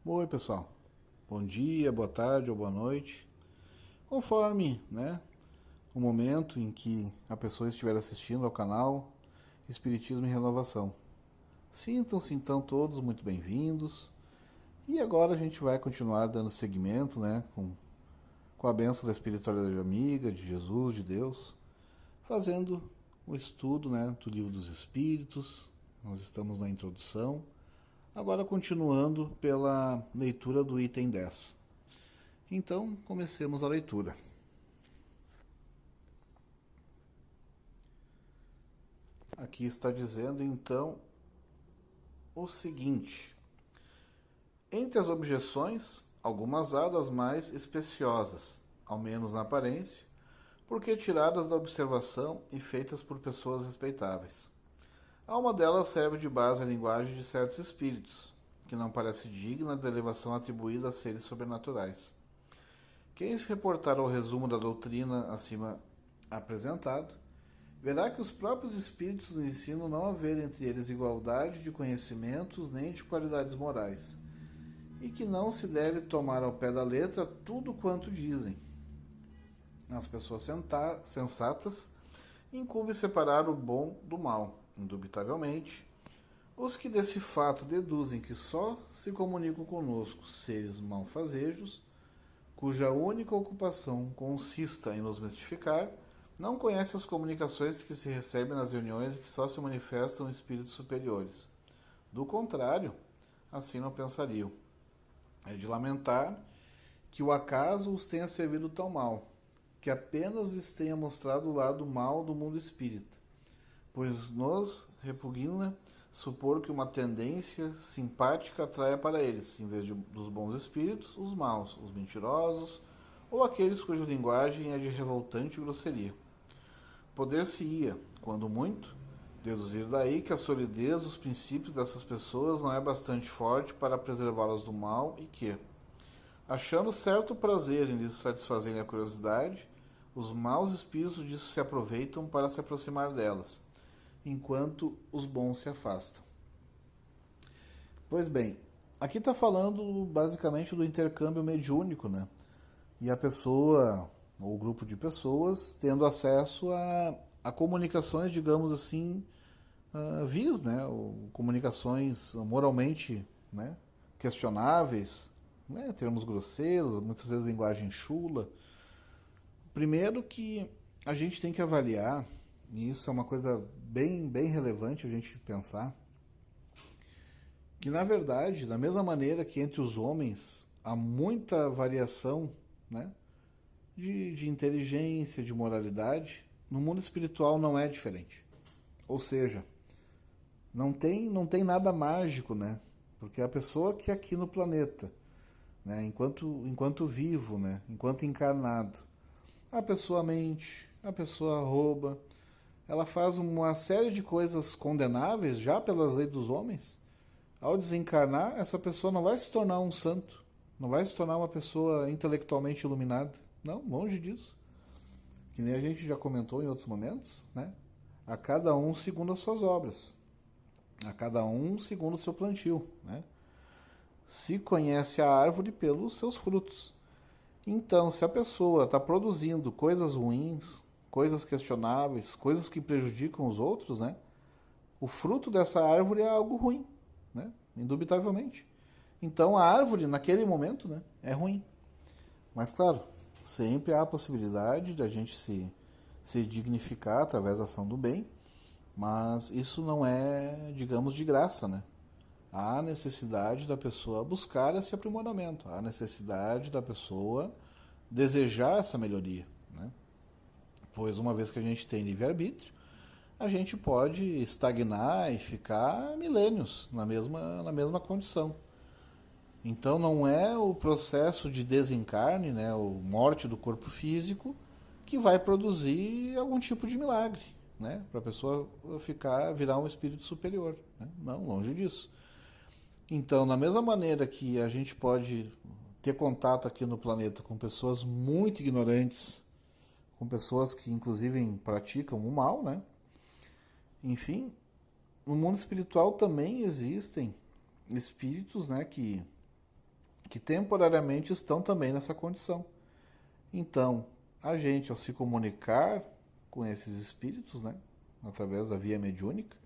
Oi, pessoal. Bom dia, boa tarde ou boa noite. Conforme, o momento em que a pessoa estiver assistindo ao canal Espiritismo e Renovação. Sintam-se então todos muito bem-vindos. E agora a gente vai continuar dando seguimento, com a bênção da espiritualidade amiga, de Jesus, de Deus, fazendo o estudo, do Livro dos Espíritos. Nós estamos na introdução. Agora continuando pela leitura do item 10. Então, comecemos a leitura. Aqui está dizendo, então, o seguinte: entre as objeções, algumas há das mais especiosas, ao menos na aparência, porque tiradas da observação e feitas por pessoas respeitáveis. A uma delas serve de base a linguagem de certos espíritos, que não parece digna da elevação atribuída a seres sobrenaturais. Quem se reportar ao resumo da doutrina acima apresentado, verá que os próprios espíritos ensinam não haver entre eles igualdade de conhecimentos nem de qualidades morais, e que não se deve tomar ao pé da letra tudo quanto dizem. As pessoas sensatas incumbe separar o bom do mal, indubitavelmente. Os que desse fato deduzem que só se comunicam conosco seres malfazejos, cuja única ocupação consista em nos mistificar, não conhecem as comunicações que se recebem nas reuniões e que só se manifestam espíritos superiores. Do contrário, assim não pensariam. É de lamentar que o acaso os tenha servido tão mal, que apenas lhes tenha mostrado o lado mal do mundo espírita, pois nos repugna supor que uma tendência simpática atraia para eles, em vez dos bons espíritos, os maus, os mentirosos, ou aqueles cuja linguagem é de revoltante grosseria. Poder-se-ia, quando muito, deduzir daí que a solidez dos princípios dessas pessoas não é bastante forte para preservá-las do mal e que, achando certo prazer em lhes satisfazerem a curiosidade, os maus espíritos disso se aproveitam para se aproximar delas, enquanto os bons se afastam. Pois bem, aqui está falando basicamente do intercâmbio mediúnico, E a pessoa, ou o grupo de pessoas, tendo acesso a comunicações, digamos assim, vis, ou comunicações moralmente, questionáveis, termos grosseiros, muitas vezes linguagem chula. Primeiro que a gente tem que avaliar, e isso é uma coisa bem relevante a gente pensar, que na verdade, da mesma maneira que entre os homens há muita variação, né, de inteligência, de moralidade, no mundo espiritual não é diferente. Ou seja, não tem nada mágico, Porque a pessoa que é aqui no planeta, enquanto vivo, enquanto encarnado, a pessoa mente, a pessoa rouba, ela faz uma série de coisas condenáveis já pelas leis dos homens. Ao desencarnar, essa pessoa não vai se tornar um santo, não vai se tornar uma pessoa intelectualmente iluminada. Não, longe disso. Que nem a gente já comentou em outros momentos, A cada um segundo as suas obras, a cada um segundo o seu plantio, Se conhece a árvore pelos seus frutos. Então, se a pessoa está produzindo coisas ruins, coisas questionáveis, coisas que prejudicam os outros, o fruto dessa árvore é algo ruim, indubitavelmente. Então, a árvore, naquele momento, é ruim. Mas, claro, sempre há a possibilidade de a gente se dignificar através da ação do bem, mas isso não é, digamos, de graça, Há necessidade da pessoa buscar esse aprimoramento, há necessidade da pessoa desejar essa melhoria, Pois uma vez que a gente tem livre-arbítrio, a gente pode estagnar e ficar milênios na mesma condição. Então não é o processo de desencarne, ou morte do corpo físico, que vai produzir algum tipo de milagre, para a pessoa virar um espírito superior. Não, longe disso. Então, da mesma maneira que a gente pode ter contato aqui no planeta com pessoas muito ignorantes, com pessoas que inclusive praticam o mal, Enfim, no mundo espiritual também existem espíritos, que que temporariamente estão também nessa condição. Então, a gente, ao se comunicar com esses espíritos, né, através da via mediúnica,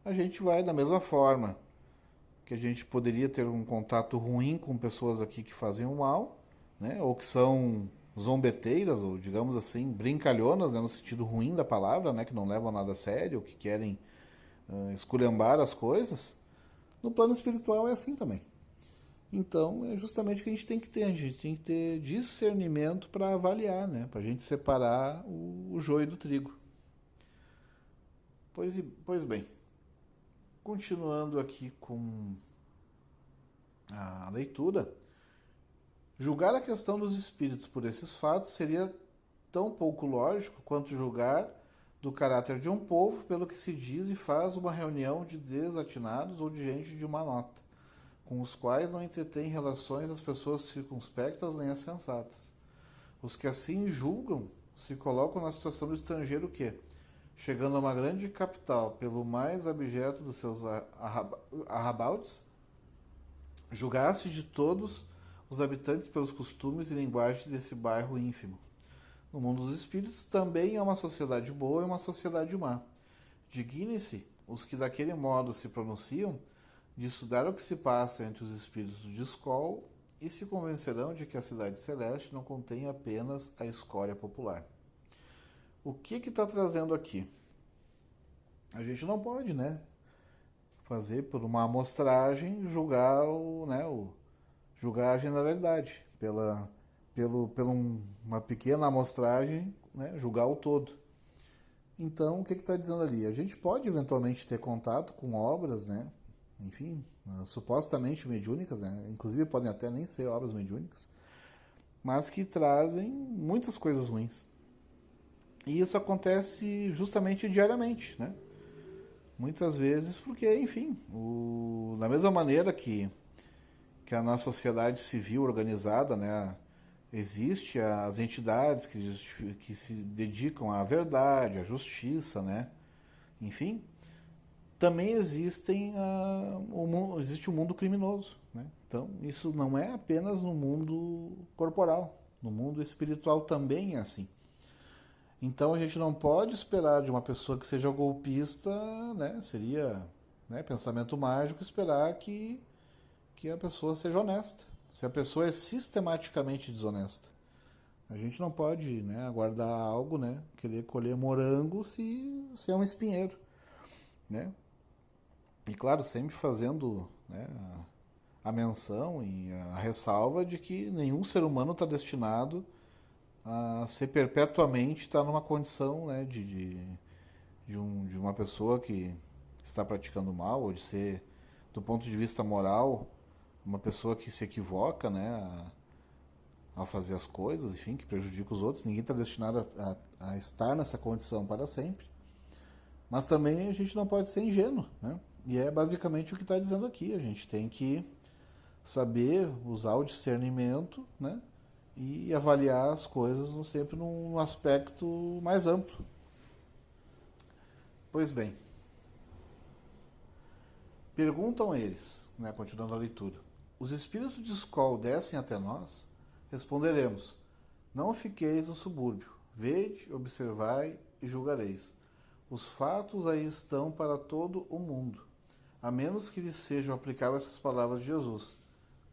a gente vai da mesma forma que a gente poderia ter um contato ruim com pessoas aqui que fazem o mal, né, ou que são zombeteiras, ou digamos assim, brincalhonas, né, no sentido ruim da palavra, né, que não levam nada a sério, ou que querem esculhambar as coisas. No plano espiritual é assim também. Então, é justamente o que a gente tem que ter. A gente tem que ter discernimento para avaliar, né? Para a gente separar o joio do trigo. Pois bem, continuando aqui com a leitura, julgar a questão dos espíritos por esses fatos seria tão pouco lógico quanto julgar do caráter de um povo pelo que se diz e faz uma reunião de desatinados ou de gente de má nota, com os quais não entretém relações as pessoas circunspectas nem as sensatas. Os que assim julgam se colocam na situação do estrangeiro que, chegando a uma grande capital pelo mais abjeto dos seus arrabaldes, julgasse de todos os habitantes pelos costumes e linguagem desse bairro ínfimo. No mundo dos espíritos também há uma sociedade boa e uma sociedade má. Dignem-se os que daquele modo se pronunciam de estudar o que se passa entre os espíritos do escol e se convencerão de que a cidade celeste não contém apenas a escória popular. O que está trazendo aqui? A gente não pode, né, fazer por uma amostragem julgar julgar a generalidade pela uma pequena amostragem, né, julgar o todo. Então, o que está dizendo ali? A gente pode eventualmente ter contato com obras, né, enfim, supostamente mediúnicas, né, inclusive podem até nem ser obras mediúnicas, mas que trazem muitas coisas ruins. E isso acontece justamente diariamente, né? Muitas vezes porque, enfim, da mesma maneira que a nossa sociedade civil organizada, né, existe as entidades que se dedicam à verdade, à justiça, né, enfim, também existe o mundo criminoso, né? Então, isso não é apenas no mundo corporal, no mundo espiritual também é assim. Então a gente não pode esperar de uma pessoa que seja golpista, né? Seria, né, pensamento mágico esperar que a pessoa seja honesta. Se a pessoa é sistematicamente desonesta, a gente não pode, né, aguardar algo, né, querer colher morango se é um espinheiro, né? E claro, sempre fazendo, né, a menção e a ressalva de que nenhum ser humano está destinado a ser perpetuamente estar numa condição, né, de uma pessoa que está praticando mal, ou de ser, do ponto de vista moral, uma pessoa que se equivoca, né, ao fazer as coisas, enfim, que prejudica os outros. Ninguém está destinado a estar nessa condição para sempre. Mas também a gente não pode ser ingênuo, né? E é basicamente o que está dizendo aqui. A gente tem que saber usar o discernimento, né, e avaliar as coisas sempre num aspecto mais amplo. Pois bem, perguntam eles, né, continuando a leitura, os espíritos de escol descem até nós? Responderemos, não fiqueis no subúrbio, vede, observai e julgareis. Os fatos aí estão para todo o mundo, a menos que lhes sejam aplicáveis essas palavras de Jesus.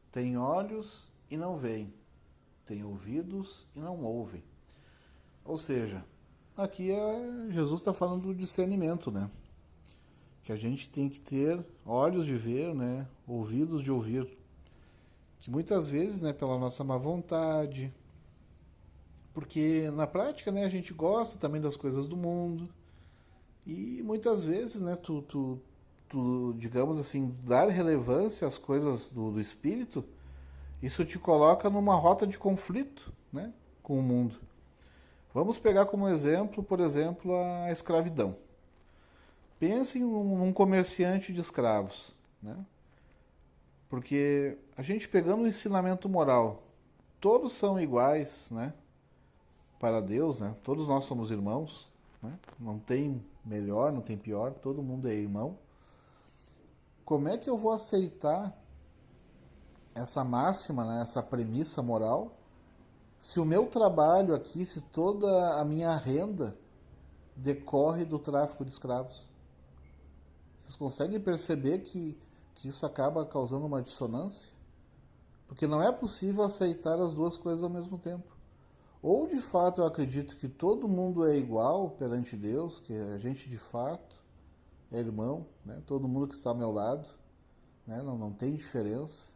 Tem olhos e não veem, tem ouvidos e não ouvem. Ou seja, aqui Jesus está falando do discernimento, né? Que a gente tem que ter olhos de ver, né? Ouvidos de ouvir. Que muitas vezes, né, pela nossa má vontade, porque na prática, né, a gente gosta também das coisas do mundo, e muitas vezes, né, digamos assim, dar relevância às coisas do espírito, isso te coloca numa rota de conflito, né, com o mundo. Vamos pegar como exemplo, por exemplo, a escravidão. Pense em um comerciante de escravos, né? Porque a gente pegando o ensinamento moral, todos são iguais, né? Para Deus, né? Todos nós somos irmãos, né? Não tem melhor, não tem pior, todo mundo é irmão. Como é que eu vou aceitar essa máxima, né, essa premissa moral, se o meu trabalho aqui, se toda a minha renda decorre do tráfico de escravos? Vocês conseguem perceber que isso acaba causando uma dissonância? Porque não é possível aceitar as duas coisas ao mesmo tempo. Ou de fato eu acredito que todo mundo é igual perante Deus, que a gente de fato é irmão, né? Todo mundo que está ao meu lado, né? Não tem diferença,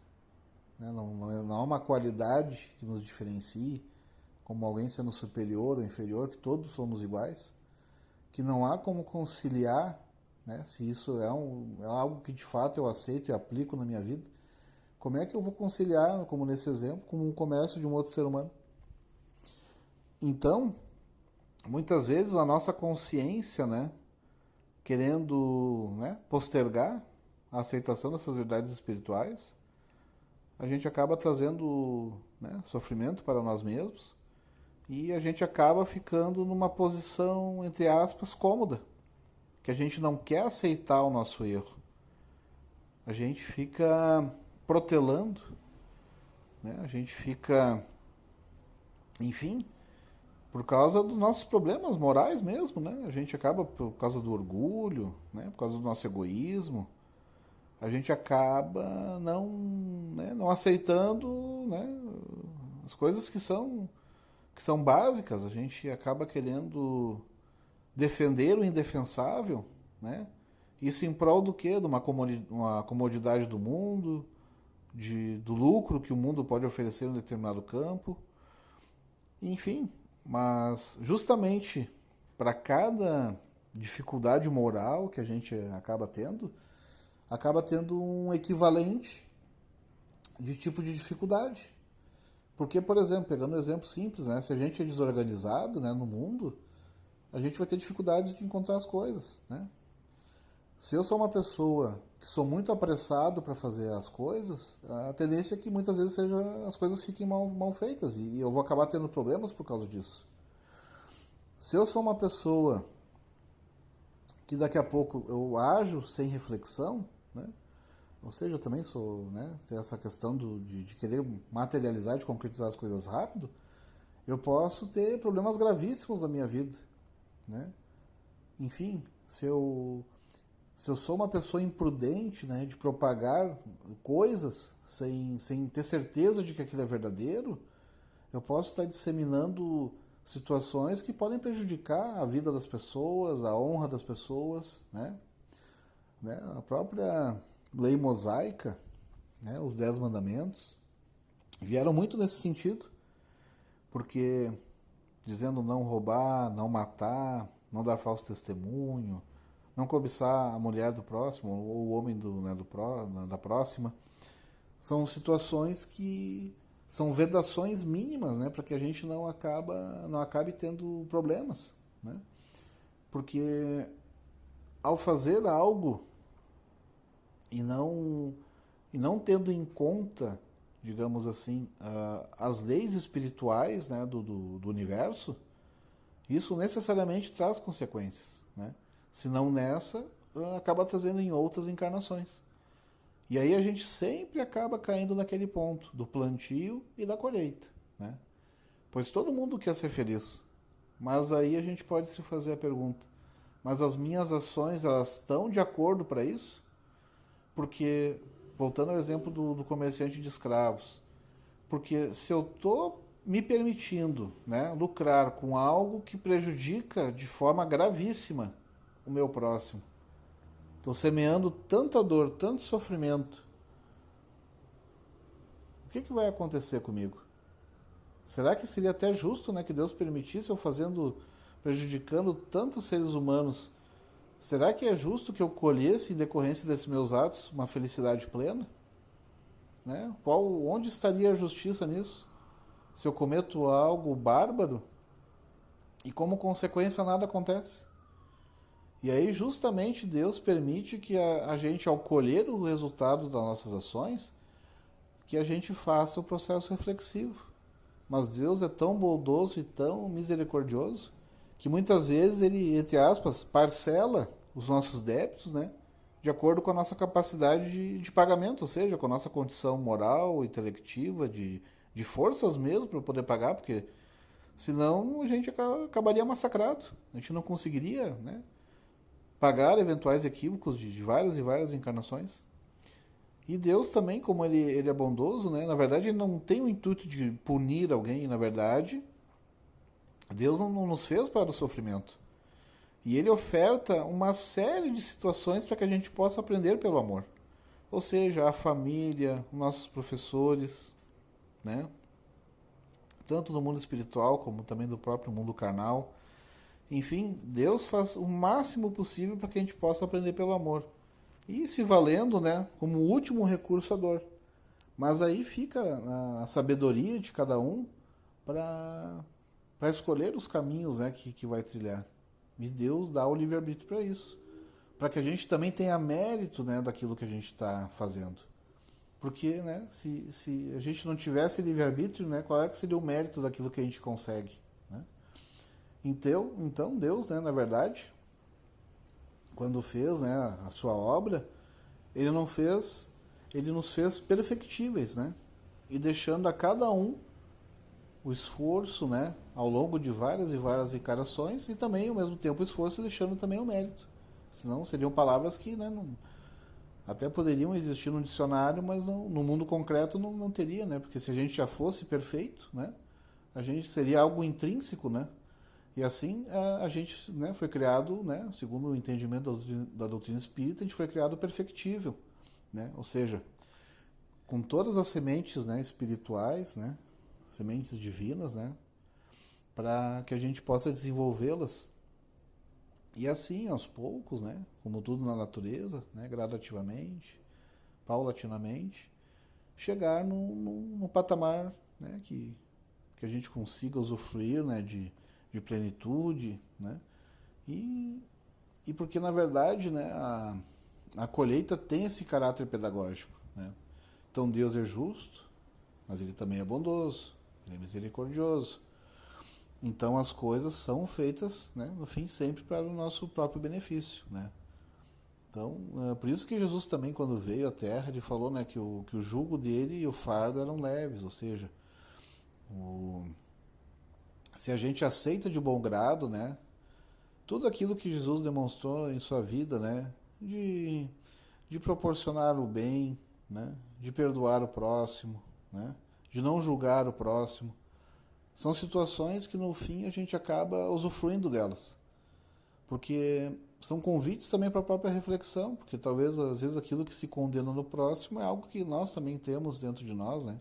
né? Não há uma qualidade que nos diferencie, como alguém sendo superior ou inferior, que todos somos iguais, que não há como conciliar, né? Se isso é algo que de fato eu aceito e aplico na minha vida, como é que eu vou conciliar, como nesse exemplo, com o comércio de um outro ser humano? Então, muitas vezes a nossa consciência, né, querendo, né, postergar a aceitação dessas verdades espirituais, a gente acaba trazendo, né, sofrimento para nós mesmos e a gente acaba ficando numa posição, entre aspas, cômoda, que a gente não quer aceitar o nosso erro. A gente fica protelando, né, a gente fica, enfim, por causa dos nossos problemas morais mesmo, né? A gente acaba, por causa do orgulho, né? Por causa do nosso egoísmo, a gente acaba não, né? Não aceitando, né? As coisas que são básicas. A gente acaba querendo defender o indefensável, né? Isso em prol do quê? De uma comodidade do mundo, do lucro que o mundo pode oferecer em um determinado campo. Enfim, mas justamente para cada dificuldade moral que a gente acaba tendo um equivalente de tipo de dificuldade. Porque, por exemplo, pegando um exemplo simples, né, se a gente é desorganizado, né, no mundo, a gente vai ter dificuldades de encontrar as coisas, né? Se eu sou uma pessoa que sou muito apressado para fazer as coisas, a tendência é que muitas vezes as coisas fiquem mal feitas e eu vou acabar tendo problemas por causa disso. Se eu sou uma pessoa que daqui a pouco eu ajo sem reflexão, né? Ou seja, eu também sou, né, tem essa questão de querer materializar, de concretizar as coisas rápido, eu posso ter problemas gravíssimos na minha vida, né? Enfim, se eu sou uma pessoa imprudente, né, de propagar coisas sem ter certeza de que aquilo é verdadeiro, eu posso estar disseminando situações que podem prejudicar a vida das pessoas, a honra das pessoas, né? A própria lei mosaica, né, os 10 mandamentos, vieram muito nesse sentido, porque dizendo não roubar, não matar, não dar falso testemunho, não cobiçar a mulher do próximo ou o homem da próxima, são situações que são vedações mínimas, né, para que a gente não acabe tendo problemas, né? Porque ao fazer algo e não tendo em conta, digamos assim, as leis espirituais, né, do universo, isso necessariamente traz consequências, né? Se não nessa, acaba trazendo em outras encarnações. E aí a gente sempre acaba caindo naquele ponto do plantio e da colheita, né? Pois todo mundo quer ser feliz. Mas aí a gente pode se fazer a pergunta: mas as minhas ações, elas estão de acordo para isso? Porque, voltando ao exemplo do comerciante de escravos, porque se eu estou me permitindo, né, lucrar com algo que prejudica de forma gravíssima o meu próximo, estou semeando tanta dor, tanto sofrimento, o que vai acontecer comigo? Será que seria até justo, né, que Deus permitisse eu prejudicando tantos seres humanos? Será que é justo que eu colhesse, em decorrência desses meus atos, uma felicidade plena? Né? Onde estaria a justiça nisso? Se eu cometo algo bárbaro e como consequência nada acontece. E aí justamente Deus permite que a gente, ao colher o resultado das nossas ações, que a gente faça o processo reflexivo. Mas Deus é tão bondoso e tão misericordioso que muitas vezes ele, entre aspas, parcela os nossos débitos, né, de acordo com a nossa capacidade de pagamento, ou seja, com a nossa condição moral, intelectiva, de forças mesmo para poder pagar, porque senão a gente acabaria massacrado. A gente não conseguiria, né, pagar eventuais equívocos de várias e várias encarnações. E Deus também, como ele é bondoso, né, na verdade ele não tem o intuito de punir alguém, na verdade, Deus não nos fez para o sofrimento. E ele oferta uma série de situações para que a gente possa aprender pelo amor. Ou seja, a família, nossos professores, né? Tanto no mundo espiritual como também do próprio mundo carnal. Enfim, Deus faz o máximo possível para que a gente possa aprender pelo amor. E se valendo, né, como último recurso a dor. Mas aí fica a sabedoria de cada um para escolher os caminhos, né, que vai trilhar. E Deus dá o livre-arbítrio para isso. Para que a gente também tenha mérito, né, daquilo que a gente está fazendo. Porque, né, se a gente não tivesse livre-arbítrio, né, qual é que seria o mérito daquilo que a gente consegue? Né? Então Deus, né, na verdade, quando fez, né, a sua obra, ele não fez, ele nos fez perfectíveis, né? E deixando a cada um o esforço, né, ao longo de várias e várias encarnações e também ao mesmo tempo o esforço deixando também o mérito. Senão seriam palavras que, né, não, até poderiam existir no dicionário, mas não, no mundo concreto não teria, né? Porque se a gente já fosse perfeito, né, a gente seria algo intrínseco, né? E assim a gente, né, foi criado, né, segundo o entendimento da doutrina espírita, a gente foi criado perfectível, né? Ou seja, com todas as sementes, né, espirituais, né, sementes divinas, né, para que a gente possa desenvolvê-las. E assim, aos poucos, né, como tudo na natureza, né, gradativamente, paulatinamente, chegar no patamar, né, que a gente consiga usufruir, né, de plenitude, né, e, e porque na verdade, né, a colheita tem esse caráter pedagógico, né. Então Deus é justo, mas ele também é bondoso, ele é misericordioso. Então as coisas são feitas, né, no fim, sempre para o nosso próprio benefício, né. Então, é por isso que Jesus também, quando veio à Terra, ele falou, né, que o jugo dele e o fardo eram leves, ou seja, o, se a gente aceita de bom grado, né, tudo aquilo que Jesus demonstrou em sua vida, né, de proporcionar o bem, né, de perdoar o próximo, né, de não julgar o próximo, são situações que no fim a gente acaba usufruindo delas. Porque são convites também para a própria reflexão, porque talvez às vezes aquilo que se condena no próximo é algo que nós também temos dentro de nós, né?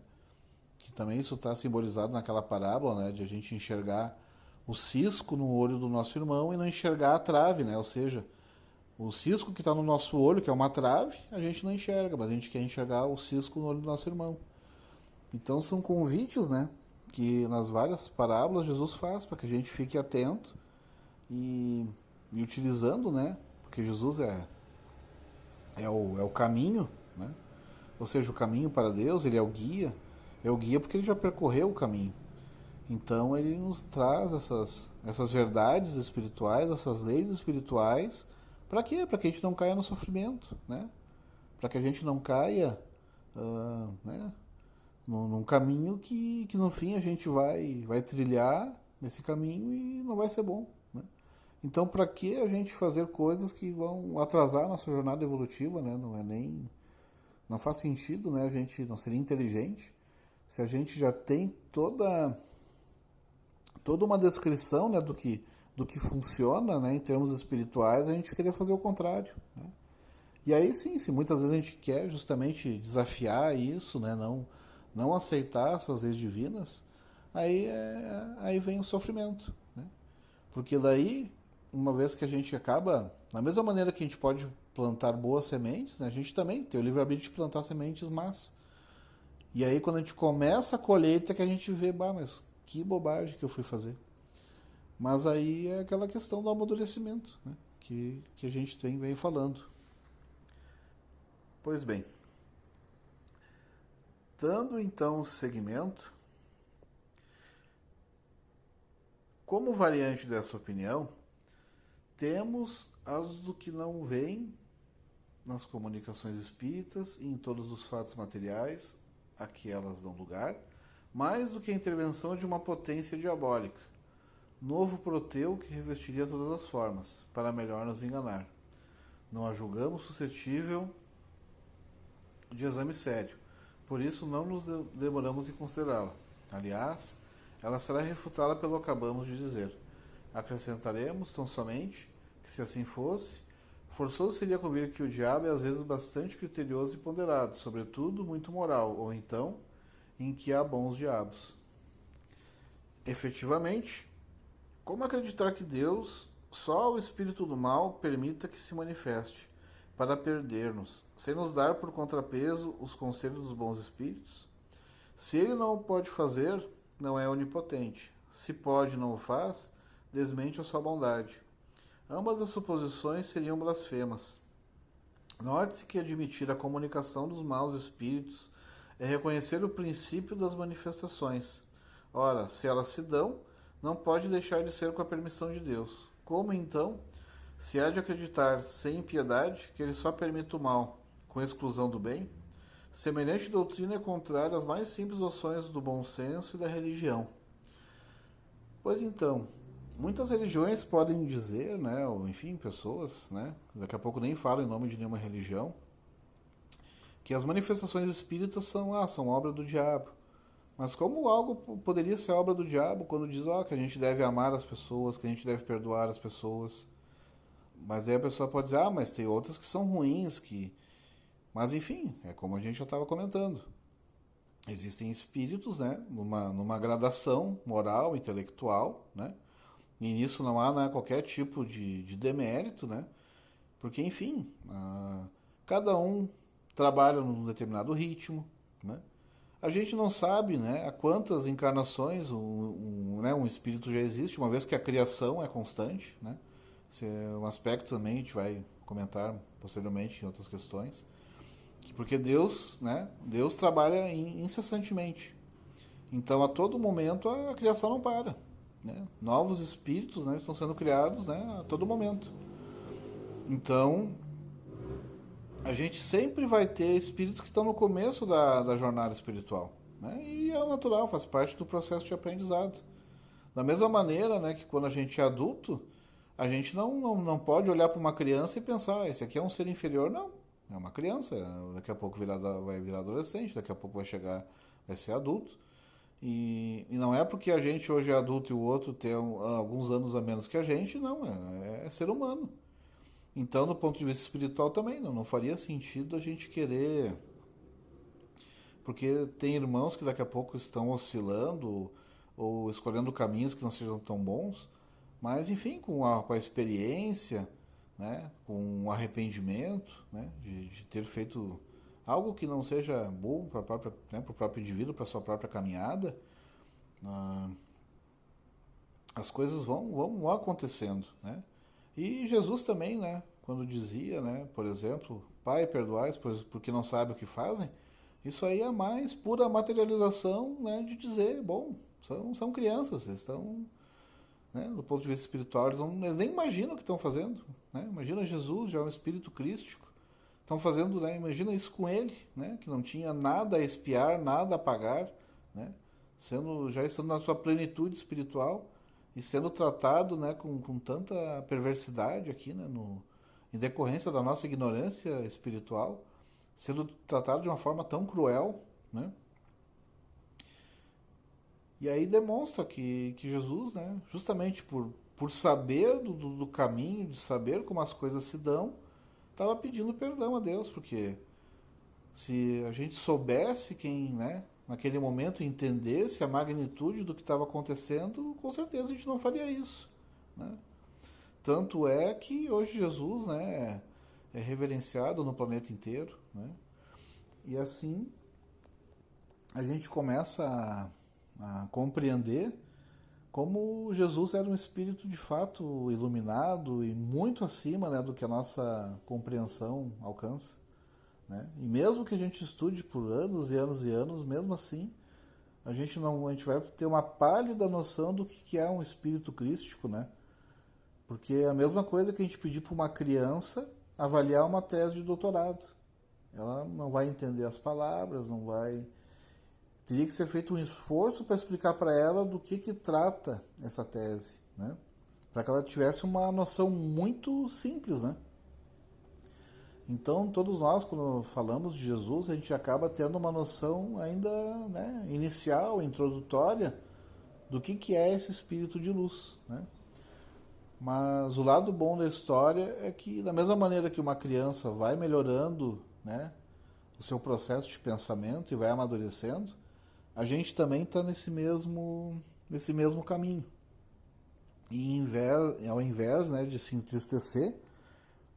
Que também isso está simbolizado naquela parábola, né? De a gente enxergar o cisco no olho do nosso irmão e não enxergar a trave, né? Ou seja, o cisco que está no nosso olho, que é uma trave, a gente não enxerga, mas a gente quer enxergar o cisco no olho do nosso irmão. Então são convites, né? Que nas várias parábolas Jesus faz para que a gente fique atento e, e utilizando, né? Porque Jesus é o caminho, né? Ou seja, o caminho para Deus, ele é o guia porque ele já percorreu o caminho. Então ele nos traz essas verdades espirituais, essas leis espirituais, para quê? Para que a gente não caia no sofrimento, né? Para que a gente não caia, né, num caminho que no fim a gente vai trilhar nesse caminho e não vai ser bom, né? Então, para que a gente fazer coisas que vão atrasar a nossa jornada evolutiva, né? Não faz sentido, né? A gente não seria inteligente se a gente já tem toda uma descrição, né, do que funciona, né, em termos espirituais, a gente queria fazer o contrário, né? E aí sim, se muitas vezes a gente quer justamente desafiar isso, né, não aceitar essas leis divinas, aí vem o sofrimento, né? Porque daí, uma vez que a gente acaba, da mesma maneira que a gente pode plantar boas sementes, né, a gente também tem o livre-arbítrio de plantar sementes más. E aí quando a gente começa a colheita que a gente vê, bah, mas que bobagem que eu fui fazer. Mas aí é aquela questão do amadurecimento, né, que a gente vem falando. Pois bem, dando então segmento, como variante dessa opinião, temos as do que não veem nas comunicações espíritas e em todos os fatos materiais a que elas dão lugar, mais do que a intervenção de uma potência diabólica, novo Proteu que revestiria todas as formas, para melhor nos enganar. Não a julgamos suscetível de exame sério, por isso não nos demoramos em considerá-la. Aliás, ela será refutada pelo que acabamos de dizer. Acrescentaremos tão somente que, se assim fosse, forçoso seria convir que o diabo é às vezes bastante criterioso e ponderado, sobretudo muito moral, ou então em que há bons diabos. Efetivamente, como acreditar que Deus, só o espírito do mal, permita que se manifeste, para perder-nos, sem nos dar por contrapeso os conselhos dos bons espíritos? Se ele não o pode fazer, não é onipotente. Se pode e não o faz, desmente a sua bondade. Ambas as suposições seriam blasfemas. Note-se que admitir a comunicação dos maus espíritos é reconhecer o princípio das manifestações. Ora, se elas se dão, não pode deixar de ser com a permissão de Deus. Como, então, se há de acreditar sem impiedade que ele só permite o mal, com exclusão do bem? Semelhante doutrina é contrária às mais simples noções do bom senso e da religião. Pois então, muitas religiões podem dizer, né, ou enfim, pessoas, né, daqui a pouco nem falo em nome de nenhuma religião, que as manifestações espíritas são obra do diabo. Mas como algo poderia ser obra do diabo quando diz que a gente deve amar as pessoas, que a gente deve perdoar as pessoas? Mas aí a pessoa pode dizer, mas tem outras que são ruins, que... Mas enfim, é como a gente já estava comentando. Existem espíritos, né, numa gradação moral, intelectual, né? E nisso não há, né, qualquer tipo de demérito, né? Porque, enfim, cada um trabalha num determinado ritmo, né? A gente não sabe, né, há quantas encarnações um espírito já existe, uma vez que a criação é constante, né? Esse é um aspecto também, a gente vai comentar posteriormente em outras questões. Porque Deus, né, Deus trabalha incessantemente. Então, a todo momento, a criação não para. Né? Novos espíritos, né, estão sendo criados, né, a todo momento. Então, a gente sempre vai ter espíritos que estão no começo da jornada espiritual. Né? E é natural, faz parte do processo de aprendizado. Da mesma maneira, né, que quando a gente é adulto, a gente não pode olhar para uma criança e pensar, esse aqui é um ser inferior. Não, é uma criança. Daqui a pouco vai virar adolescente, daqui a pouco vai ser adulto. E não é porque a gente hoje é adulto e o outro tem alguns anos a menos que a gente, não, é ser humano. Então, do ponto de vista espiritual também, não faria sentido a gente querer... Porque tem irmãos que daqui a pouco estão oscilando ou escolhendo caminhos que não sejam tão bons, mas, enfim, com a experiência, né, com o arrependimento, né, de ter feito algo que não seja bom para o próprio indivíduo, para a sua própria caminhada, as coisas vão acontecendo, né? E Jesus também, né, quando dizia, né, por exemplo, Pai, perdoai, porque não sabem o que fazem, isso aí é mais pura materialização, né, de dizer, bom, são crianças, eles estão, né, do ponto de vista espiritual, eles nem imaginam o que estão fazendo. Né? Imagina Jesus, já é um espírito crístico, estão fazendo, né, imagina isso com ele, né, que não tinha nada a expiar, nada a pagar, né, já estando na sua plenitude espiritual e sendo tratado, né, com tanta perversidade aqui, né, em decorrência da nossa ignorância espiritual, sendo tratado de uma forma tão cruel, né? E aí demonstra que Jesus, né, justamente por saber do caminho, de saber como as coisas se dão, estava pedindo perdão a Deus, porque se a gente soubesse quem, né, naquele momento entendesse a magnitude do que estava acontecendo, com certeza a gente não faria isso. Né? Tanto é que hoje Jesus, né, é reverenciado no planeta inteiro. Né? E assim a gente começa a compreender como Jesus era um espírito de fato iluminado e muito acima, né, do que a nossa compreensão alcança. Né? E mesmo que a gente estude por anos e anos e anos, mesmo assim, a gente vai ter uma pálida noção do que é um espírito crístico, né? Porque é a mesma coisa que a gente pedir para uma criança avaliar uma tese de doutorado. Ela não vai entender as palavras, não vai... Teria que ser feito um esforço para explicar para ela do que trata essa tese, né? Para que ela tivesse uma noção muito simples, né? Então, todos nós, quando falamos de Jesus, a gente acaba tendo uma noção ainda, né, inicial, introdutória, do que é esse espírito de luz, né? Mas o lado bom da história é que, da mesma maneira que uma criança vai melhorando, né, o seu processo de pensamento e vai amadurecendo, a gente também está nesse mesmo caminho. E ao invés, né, de se entristecer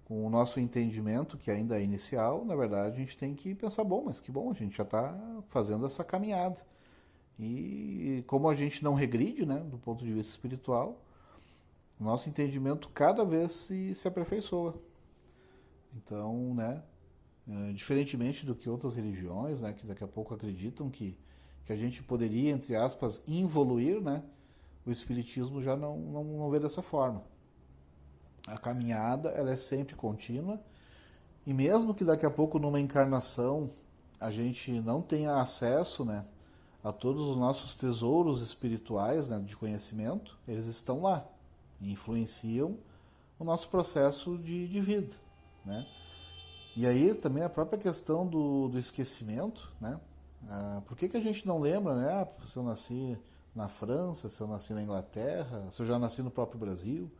com o nosso entendimento, que ainda é inicial, na verdade a gente tem que pensar, bom, mas que bom, a gente já está fazendo essa caminhada. E como a gente não regride, né, do ponto de vista espiritual, o nosso entendimento cada vez se aperfeiçoa. Então, né, diferentemente do que outras religiões, né, que daqui a pouco acreditam que a gente poderia, entre aspas, involuir, né, o espiritismo já não vê dessa forma. A caminhada, ela é sempre contínua, e mesmo que daqui a pouco numa encarnação a gente não tenha acesso, né, a todos os nossos tesouros espirituais, né, de conhecimento, eles estão lá e influenciam o nosso processo de vida, né? E aí também a própria questão do esquecimento, né? Por que a gente não lembra, né? Se eu nasci na França, se eu nasci na Inglaterra, se eu já nasci no próprio Brasil,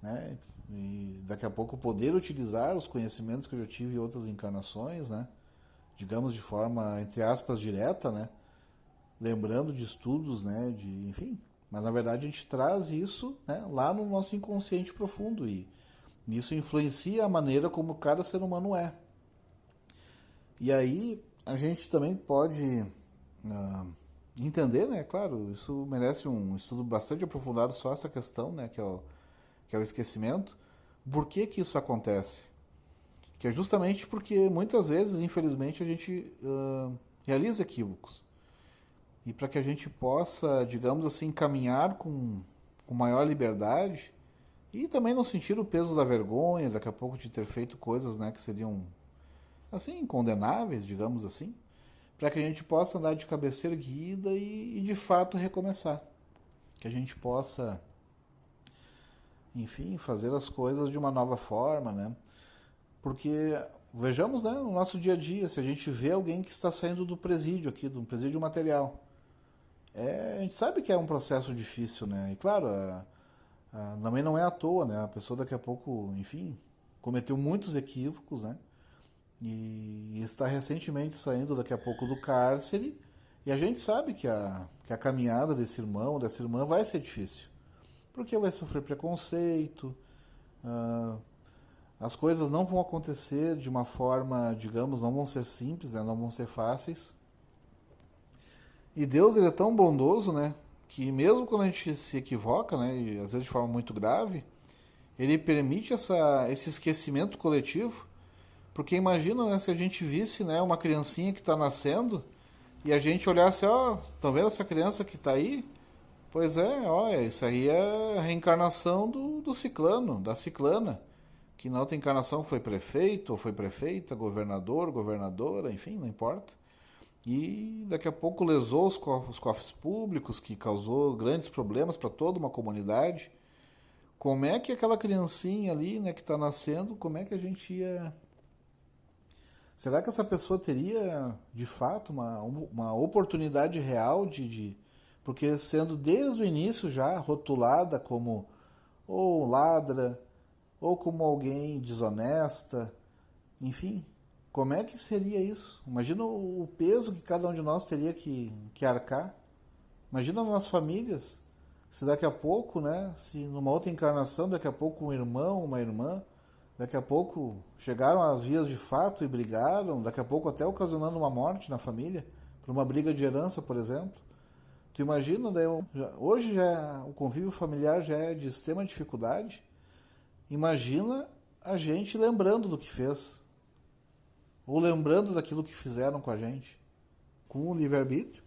né? E daqui a pouco poder utilizar os conhecimentos que eu já tive em outras encarnações, né? Digamos de forma, entre aspas, direta, né? Lembrando de estudos, né? Enfim, mas na verdade a gente traz isso, né, lá no nosso inconsciente profundo e isso influencia a maneira como cada ser humano é. E aí a gente também pode entender, né? Claro, isso merece um estudo bastante aprofundado só essa questão, né? Que é o esquecimento. Por que isso acontece? Que é justamente porque muitas vezes, infelizmente, a gente realiza equívocos. E para que a gente possa, digamos assim, caminhar com maior liberdade e também não sentir o peso da vergonha, daqui a pouco de ter feito coisas, né, que seriam, assim, condenáveis, digamos assim, para que a gente possa andar de cabeça erguida e de fato recomeçar. Que a gente possa, enfim, fazer as coisas de uma nova forma, né? Porque, vejamos, né, no nosso dia a dia, se a gente vê alguém que está saindo do presídio aqui, do presídio material, a gente sabe que é um processo difícil, né? E claro, também não é à toa, né? A pessoa daqui a pouco, enfim, cometeu muitos equívocos, né? E está recentemente saindo daqui a pouco do cárcere. E a gente sabe que a caminhada desse irmão, dessa irmã vai ser difícil. Porque vai sofrer preconceito, as coisas não vão acontecer de uma forma, digamos, não vão ser simples, né? Não vão ser fáceis. E Deus, ele é tão bondoso, né, que mesmo quando a gente se equivoca, né, e às vezes de forma muito grave, ele permite esse esquecimento coletivo, porque imagina, né, se a gente visse, né, uma criancinha que está nascendo e a gente olhasse, ó, estão vendo essa criança que está aí? Pois é, ó, isso aí é a reencarnação do ciclano, da ciclana, que na outra encarnação foi prefeito ou foi prefeita, governador, governadora, enfim, não importa. E daqui a pouco lesou os cofres públicos, que causou grandes problemas para toda uma comunidade. Como é que aquela criancinha ali, né, que está nascendo, como é que a gente ia... Será que essa pessoa teria, de fato, uma oportunidade real Porque sendo desde o início já rotulada como ou ladra, ou como alguém desonesta, enfim, como é que seria isso? Imagina o peso que cada um de nós teria que arcar. Imagina nas famílias. Se daqui a pouco, né? Se numa outra encarnação, daqui a pouco um irmão, uma irmã, daqui a pouco chegaram às vias de fato e brigaram, daqui a pouco até ocasionando uma morte na família, por uma briga de herança, por exemplo. Tu imagina, né? Hoje o convívio familiar já é de extrema dificuldade. Imagina a gente lembrando do que fez. Ou lembrando daquilo que fizeram com a gente, com o livre-arbítrio,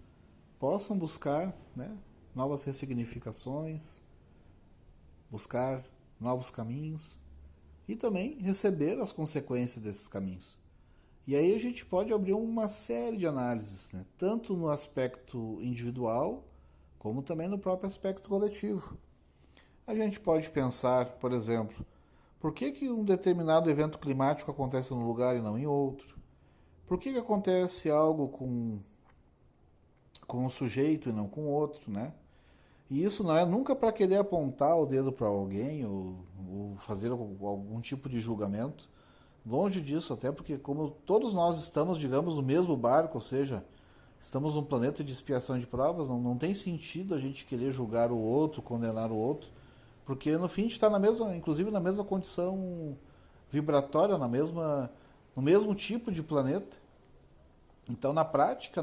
possam buscar, né, novas ressignificações, buscar novos caminhos. e também receber as consequências desses caminhos. E aí a gente pode abrir uma série de análises, né? Tanto no aspecto individual, como também no próprio aspecto coletivo. A gente pode pensar, por exemplo, por que um determinado evento climático acontece num lugar e não em outro? Por que acontece algo com um sujeito e não com outro, né? E isso não é nunca para querer apontar o dedo para alguém ou fazer algum tipo de julgamento. Longe disso, até porque como todos nós estamos, digamos, no mesmo barco, ou seja, estamos num planeta de expiação de provas, não tem sentido a gente querer julgar o outro, condenar o outro, porque no fim a gente está na mesma, inclusive na mesma condição vibratória, no mesmo tipo de planeta. Então, na prática,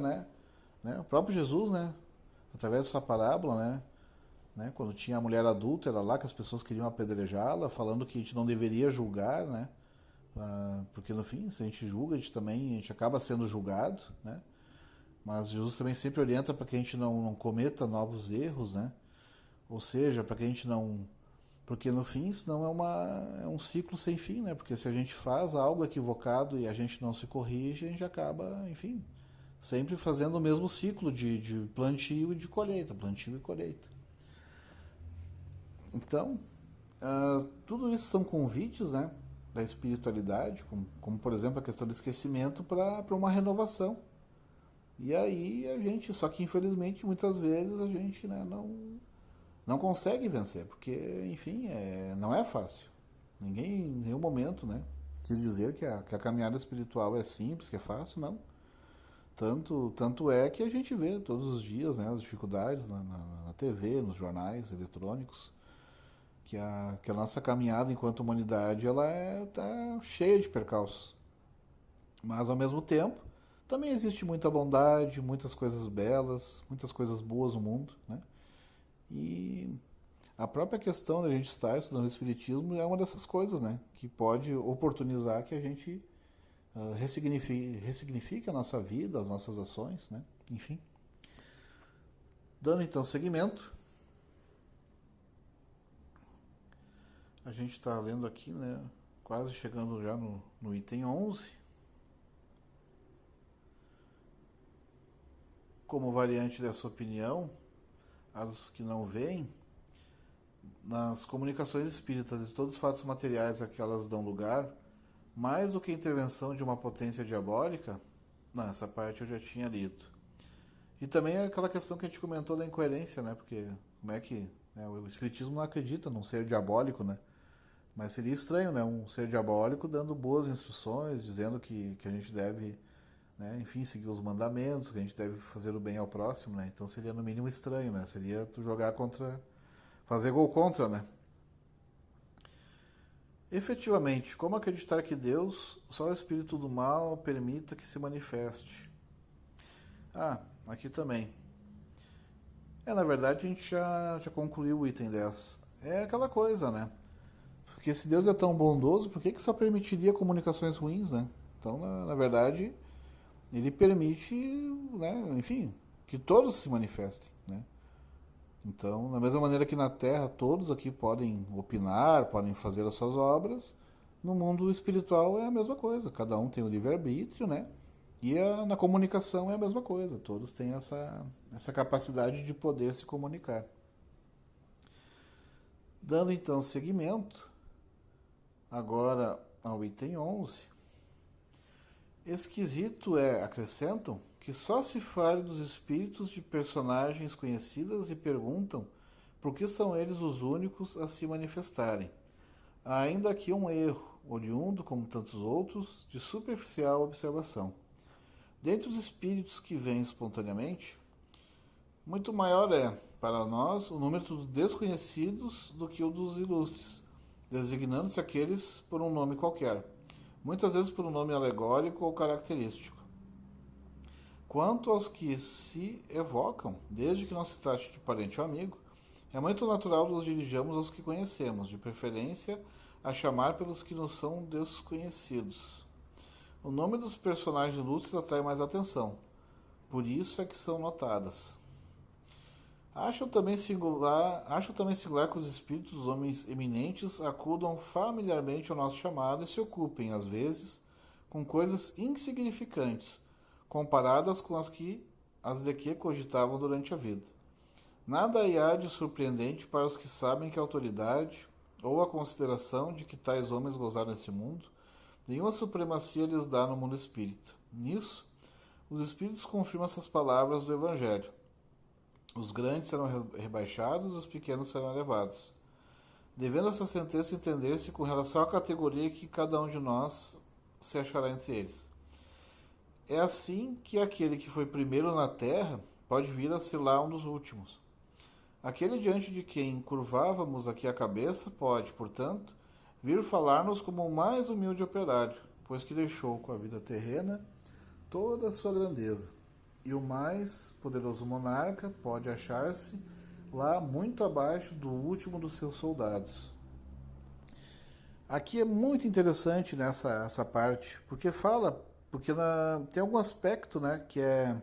o próprio Jesus, né, através da sua parábola, quando tinha a mulher adúltera lá, que as pessoas queriam apedrejá-la, falando que a gente não deveria julgar, né, porque no fim, se a gente julga, a gente acaba sendo julgado, né, mas Jesus também sempre orienta para que a gente não cometa novos erros, né, ou seja, para que a gente não... Porque no fim, senão é um ciclo sem fim, né? Porque se a gente faz algo equivocado e a gente não se corrige, a gente acaba, enfim, sempre fazendo o mesmo ciclo de plantio e de colheita, plantio e colheita. Então, tudo isso são convites, né, da espiritualidade, como por exemplo a questão do esquecimento para uma renovação. E aí a gente, só que infelizmente muitas vezes a gente, né, não consegue vencer, porque, enfim, não é fácil. Ninguém em nenhum momento, né, quis dizer que a caminhada espiritual é simples, que é fácil, não. Tanto é que a gente vê todos os dias, né, as dificuldades na TV, nos jornais eletrônicos, que a nossa caminhada enquanto humanidade ela tá cheia de percalços. Mas, ao mesmo tempo, também existe muita bondade, muitas coisas belas, muitas coisas boas no mundo, né? E a própria questão da gente estar estudando o Espiritismo é uma dessas coisas, né? Que pode oportunizar que a gente ressignifique a nossa vida, as nossas ações, né? Enfim. Dando então seguimento, a gente está lendo aqui, né? Quase chegando já no item 11. Como variante dessa opinião, aos que não veem, nas comunicações espíritas de todos os fatos materiais a que elas dão lugar, mais do que a intervenção de uma potência diabólica, não, essa parte eu já tinha lido. E também é aquela questão que a gente comentou da incoerência, né? Porque como é que o espiritismo não acredita num ser diabólico, né? Mas seria estranho, né? Um ser diabólico dando boas instruções, dizendo que a gente deve, né, enfim, seguir os mandamentos, que a gente deve fazer o bem ao próximo, né? Então seria no mínimo estranho, né? Seria tu jogar contra... fazer gol contra, né? Efetivamente, como acreditar que Deus, só o espírito do mal, permita que se manifeste? Aqui também. Na verdade, a gente já concluiu o item 10. É aquela coisa, né? Porque se Deus é tão bondoso, por que só permitiria comunicações ruins, né? Então, na verdade, ele permite, né, enfim, que todos se manifestem, né? Então, da mesma maneira que na Terra todos aqui podem opinar, podem fazer as suas obras, no mundo espiritual é a mesma coisa. Cada um tem o livre-arbítrio, né? E na comunicação é a mesma coisa. Todos têm essa capacidade de poder se comunicar. Dando então seguimento, agora ao item 11. Esquisito é, acrescentam, que só se fale dos espíritos de personagens conhecidas e perguntam por que são eles os únicos a se manifestarem. Há ainda aqui um erro, oriundo, como tantos outros, de superficial observação. Dentre os espíritos que vêm espontaneamente, muito maior é, para nós, o número dos desconhecidos do que o dos ilustres, designando-se aqueles por um nome qualquer, muitas vezes por um nome alegórico ou característico. Quanto aos que se evocam, desde que não se trate de parente ou amigo, é muito natural nos dirijamos aos que conhecemos, de preferência a chamar pelos que nos são desconhecidos. O nome dos personagens ilustres atrai mais atenção, por isso é que são notadas. Acho também singular que os espíritos dos homens eminentes acudam familiarmente ao nosso chamado e se ocupem, às vezes, com coisas insignificantes, comparadas com as de que cogitavam durante a vida. Nada aí há de surpreendente para os que sabem que a autoridade ou a consideração de que tais homens gozaram neste mundo, nenhuma supremacia lhes dá no mundo espírita. Nisso, os espíritos confirmam essas palavras do Evangelho. Os grandes serão rebaixados, os pequenos serão elevados. Devendo essa sentença entender-se com relação à categoria que cada um de nós se achará entre eles. É assim que aquele que foi primeiro na terra pode vir a ser lá um dos últimos. Aquele diante de quem curvávamos aqui a cabeça pode, portanto, vir falar-nos como o mais humilde operário, pois que deixou com a vida terrena toda a sua grandeza. E o mais poderoso monarca pode achar-se lá muito abaixo do último dos seus soldados. Aqui é muito interessante nessa essa parte, porque tem algum aspecto, né, que é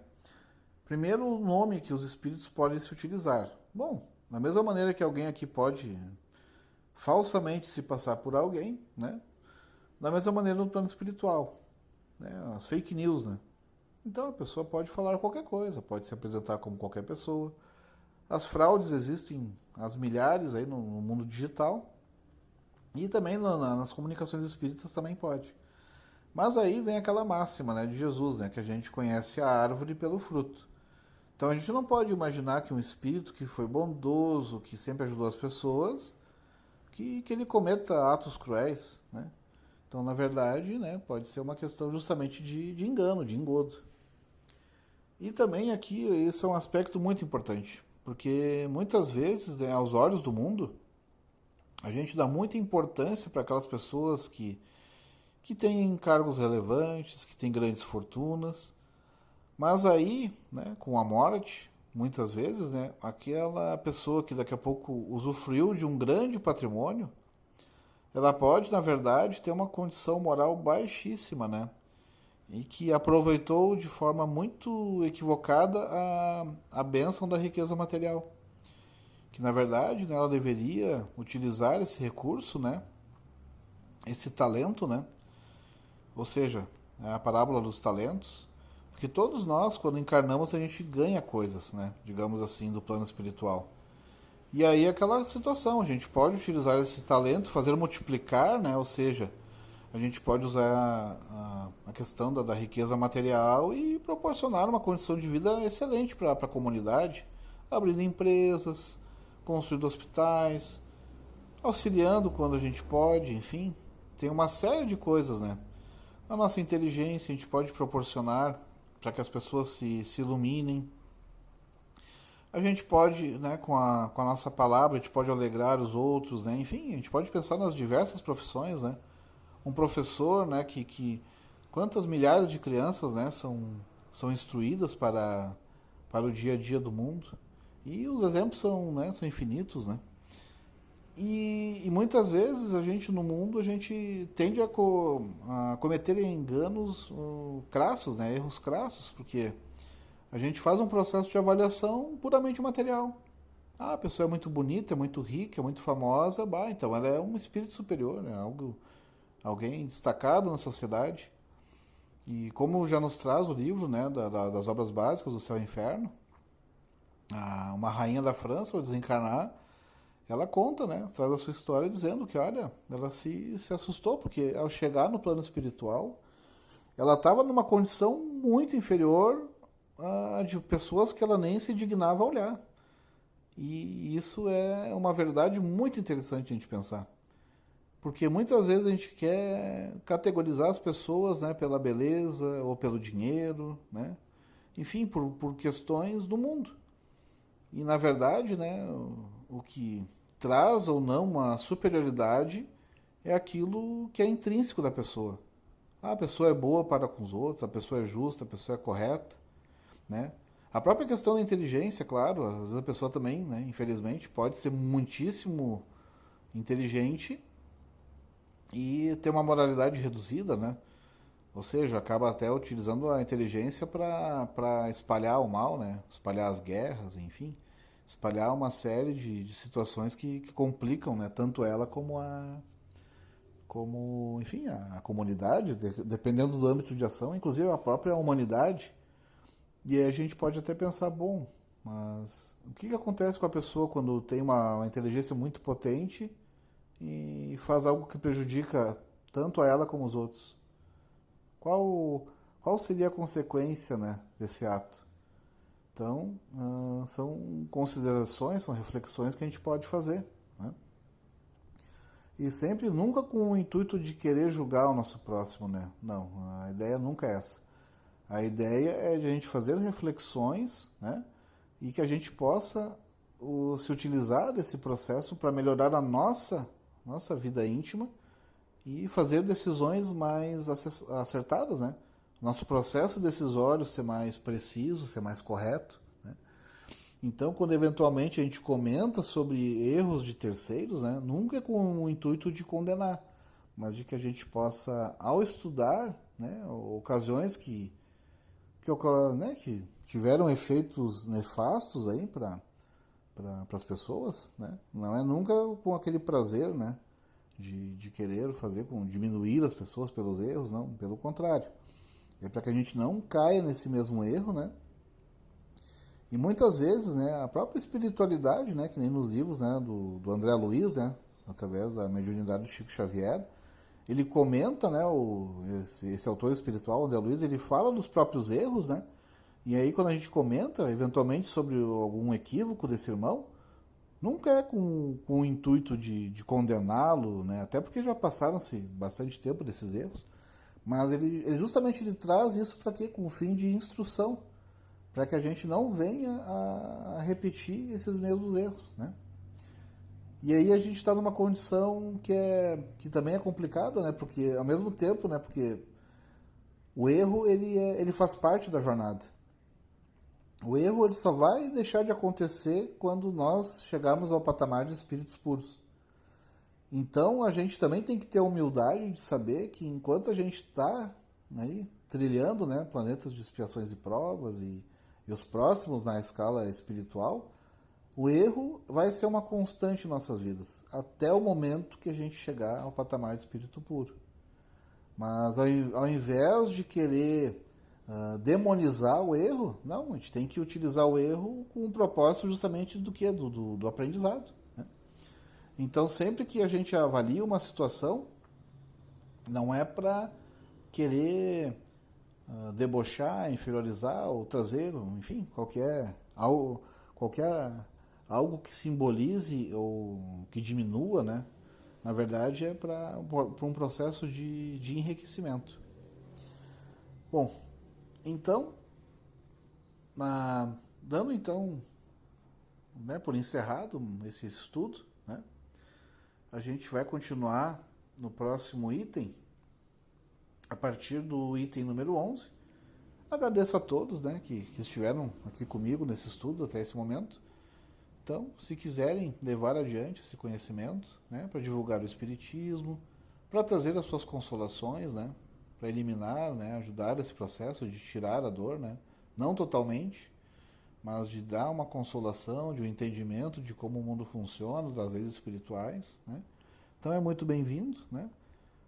primeiro o nome que os espíritos podem se utilizar. Bom, da mesma maneira que alguém aqui pode falsamente se passar por alguém, né? Da mesma maneira no plano espiritual, né? As fake news, né? Então a pessoa pode falar qualquer coisa, pode se apresentar como qualquer pessoa. As fraudes existem às milhares aí no mundo digital e também nas comunicações espíritas também pode. Mas aí vem aquela máxima, né, de Jesus, né, que a gente conhece a árvore pelo fruto. Então a gente não pode imaginar que um espírito que foi bondoso, que sempre ajudou as pessoas, que ele cometa atos cruéis, né? Então, na verdade, né, pode ser uma questão justamente de engano, de engodo. E também aqui, esse é um aspecto muito importante, porque muitas vezes, né, aos olhos do mundo, a gente dá muita importância para aquelas pessoas que têm cargos relevantes, que têm grandes fortunas, mas aí, né, com a morte, muitas vezes, né, aquela pessoa que daqui a pouco usufruiu de um grande patrimônio, ela pode, na verdade, ter uma condição moral baixíssima, né? E que aproveitou de forma muito equivocada a bênção da riqueza material. Que, na verdade, né, ela deveria utilizar esse recurso, né? Esse talento, né? Ou seja, é a parábola dos talentos. Porque todos nós, quando encarnamos, a gente ganha coisas, né? Digamos assim, do plano espiritual. E aí aquela situação, a gente pode utilizar esse talento, fazer multiplicar, né? Ou seja, a gente pode usar a questão da riqueza material e proporcionar uma condição de vida excelente para a comunidade, abrindo empresas, construindo hospitais, auxiliando quando a gente pode, enfim, tem uma série de coisas, né? A nossa inteligência a gente pode proporcionar para que as pessoas se iluminem. A gente pode, né, com a nossa palavra, a gente pode alegrar os outros, né? Enfim, a gente pode pensar nas diversas profissões, né? Um professor, né, que quantas milhares de crianças, né, são instruídas para o dia a dia do mundo. E os exemplos são, né, são infinitos, né? E muitas vezes a gente no mundo a gente tende a cometer enganos crassos, né, erros crassos, porque a gente faz um processo de avaliação puramente material. Ah, a pessoa é muito bonita, é muito rica, é muito famosa, bah, então ela é um espírito superior, é alguém destacado na sociedade. E como já nos traz o livro, né, das obras básicas do Céu e Inferno, uma rainha da França, ao desencarnar, ela conta, né, traz a sua história dizendo que, olha, ela se assustou, porque ao chegar no plano espiritual, ela estava numa condição muito inferior a de pessoas que ela nem se dignava a olhar. E isso é uma verdade muito interessante a gente pensar. Porque muitas vezes a gente quer categorizar as pessoas, né, pela beleza ou pelo dinheiro, né? Enfim, por questões do mundo. E na verdade, né, o que traz ou não uma superioridade é aquilo que é intrínseco da pessoa. Ah, a pessoa é boa para com os outros, a pessoa é justa, a pessoa é correta, né? A própria questão da inteligência, claro, às vezes a pessoa também, né, infelizmente, pode ser muitíssimo inteligente e ter uma moralidade reduzida, né? Ou seja, acaba até utilizando a inteligência para espalhar o mal, né? Espalhar as guerras, enfim. espalhar uma série de situações que complicam, né, tanto ela como, enfim, a comunidade, dependendo do âmbito de ação, inclusive a própria humanidade. E aí a gente pode até pensar, bom, mas o que acontece com a pessoa quando tem uma inteligência muito potente e faz algo que prejudica tanto a ela como os outros? Qual, qual seria a consequência, né, desse ato? Então, são considerações, são reflexões que a gente pode fazer, né? E sempre, nunca com o intuito de querer julgar o nosso próximo, né? Não, a ideia nunca é essa. A ideia é de a gente fazer reflexões, né? E que a gente possa se utilizar desse processo para melhorar a nossa vida íntima e fazer decisões mais acertadas, né? Nosso processo decisório ser mais preciso, ser mais correto, né? Então, quando eventualmente a gente comenta sobre erros de terceiros, né, nunca é com o intuito de condenar, mas de que a gente possa, ao estudar, né, ocasiões que tiveram efeitos nefastos aí para as pessoas, né, não é nunca com aquele prazer, né, de querer fazer, com diminuir as pessoas pelos erros, não, pelo contrário. É para que a gente não caia nesse mesmo erro, né? E muitas vezes, né, a própria espiritualidade, né, que nem nos livros, né, do André Luiz, né, através da mediunidade do Chico Xavier, ele comenta, né, esse autor espiritual, André Luiz, ele fala dos próprios erros, né, e aí quando a gente comenta, eventualmente, sobre algum equívoco desse irmão, nunca é com o intuito de condená-lo, né, até porque já passaram-se bastante tempo desses erros, mas ele justamente ele traz isso para quê? Com o fim de instrução, para que a gente não venha a repetir esses mesmos erros, né? E aí a gente está numa condição que também é complicada, né? Porque ao mesmo tempo, né? Porque o erro ele faz parte da jornada. O erro ele só vai deixar de acontecer quando nós chegarmos ao patamar de espíritos puros. Então a gente também tem que ter a humildade de saber que enquanto a gente está aí trilhando, né, planetas de expiações e provas e os próximos na escala espiritual, o erro vai ser uma constante em nossas vidas, até o momento que a gente chegar ao patamar de espírito puro. Mas ao invés de querer demonizar o erro, não, a gente tem que utilizar o erro com o propósito justamente do que? Do aprendizado. Né? Então, sempre que a gente avalia uma situação, não é para querer debochar, inferiorizar ou trazer, enfim, qualquer algo que simbolize ou que diminua, né? Na verdade é para um processo de enriquecimento. Bom, então, dando então, né, por encerrado esse estudo, né? A gente vai continuar no próximo item, a partir do item número 11. Agradeço a todos, né, que estiveram aqui comigo nesse estudo até esse momento. Então, se quiserem levar adiante esse conhecimento, né, para divulgar o Espiritismo, para trazer as suas consolações, né, para eliminar, né, ajudar esse processo de tirar a dor, né, não totalmente, mas de dar uma consolação, de um entendimento de como o mundo funciona, das leis espirituais, né. Então é muito bem-vindo, né,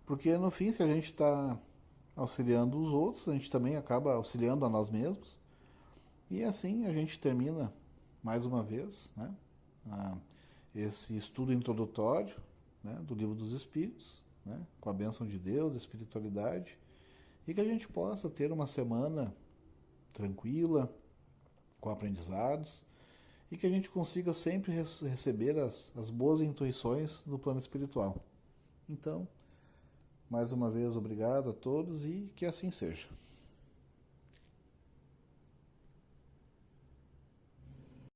porque no fim, se a gente está auxiliando os outros, a gente também acaba auxiliando a nós mesmos. E assim a gente termina mais uma vez, né, esse estudo introdutório, né, do Livro dos Espíritos, né, com a bênção de Deus, da espiritualidade, e que a gente possa ter uma semana tranquila, com aprendizados, e que a gente consiga sempre receber as boas intuições do plano espiritual. Então, mais uma vez, obrigado a todos e que assim seja.